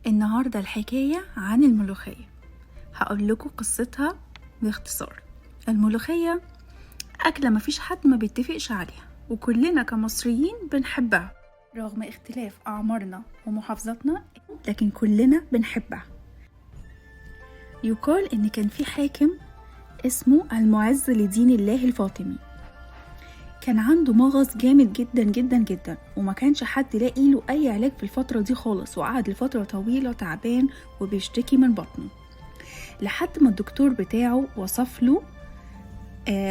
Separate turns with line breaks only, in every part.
النهاردة الحكاية عن الملوخية. هقول لكم قصتها باختصار. الملوخية أكلة مفيش حد ما بيتفقش عليها، وكلنا كمصريين بنحبها رغم اختلاف أعمارنا ومحافظاتنا، لكن كلنا بنحبها. يقال إن كان في حاكم اسمه المعز لدين الله الفاطمي، كان عنده مغص جامد جدا جدا جدا، وما كانش حد لاقي له اي علاج في الفترة دي خالص، وقعد لفترة طويلة تعبان وبيشتكي من بطنه، لحد ما الدكتور بتاعه وصف له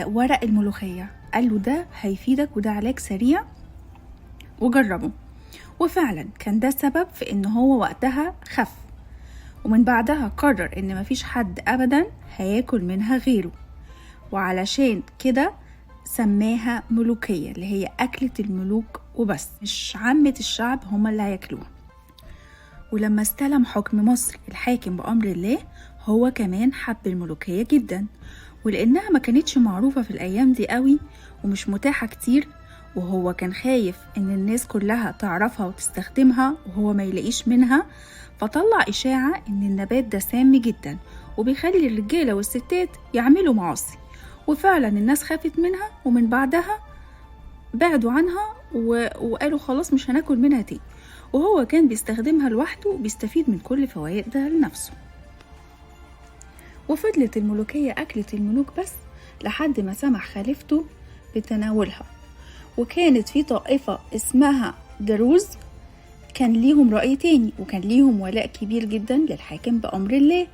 ورق الملوخية، قال له ده هيفيدك وده علاج سريع وجربه. وفعلا كان ده السبب في ان هو وقتها خف، ومن بعدها قرر ان مفيش حد ابدا هياكل منها غيره، وعلشان كده سماها ملوكية، اللي هي أكلة الملوك وبس، مش عامة الشعب هما اللي هياكلوها. ولما استلم حكم مصر الحاكم بأمر الله، هو كمان حب الملوكية جدا، ولأنها ما كانتش معروفة في الأيام دي قوي ومش متاحة كتير، وهو كان خايف إن الناس كلها تعرفها وتستخدمها وهو ما يلاقيش منها، فطلع إشاعة إن النبات ده سام جدا وبيخلي الرجالة والستات يعملوا معاصي، وفعلا الناس خافت منها، ومن بعدها بعدوا عنها وقالوا خلاص مش هناكل منها تاني، وهو كان بيستخدمها لوحده وبيستفيد من كل فوائدها لنفسه. وفضلت الملوكية أكلة الملوك بس لحد ما سمح خليفته بتناولها، وكانت في طائفة اسمها دروز كان ليهم رأي تاني، وكان ليهم ولاء كبير جدا للحاكم بأمر الله،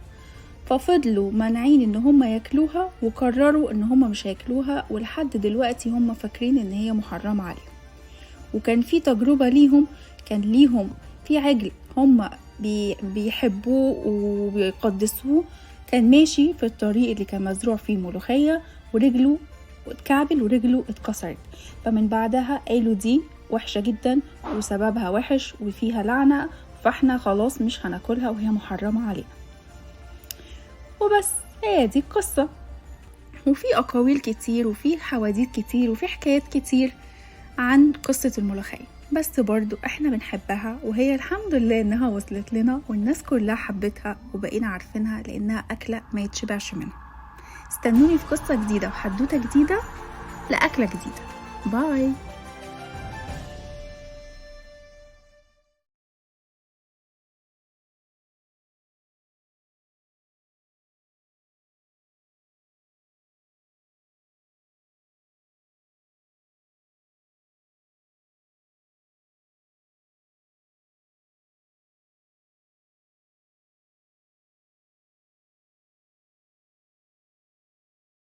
ففضلوا مانعين ان هم ياكلوها، وقرروا ان هم مش هياكلوها، ولحد دلوقتي هم فاكرين ان هي محرمة عليهم. وكان في تجربة ليهم، كان ليهم في عجل هم بيحبوه وبيقدسوه، كان ماشي في الطريق اللي كان مزروع فيه ملوخية، ورجله اتكعبل ورجله اتكسرت، فمن بعدها قالوا دي وحشة جدا وسببها وحش وفيها لعنة، فاحنا خلاص مش هناكلها وهي محرمة علينا. وبس، هي دي القصة. وفي أقاويل كتير وفي حواديت كتير وفي حكايات كتير عن قصة الملوخية، بس برضو احنا بنحبها، وهي الحمد لله انها وصلت لنا والناس كلها حبتها وبقينا عارفينها، لانها أكلة ما يتشبعش منها. استنوني في قصة جديدة وحدوتة جديدة لأكلة جديدة. باي.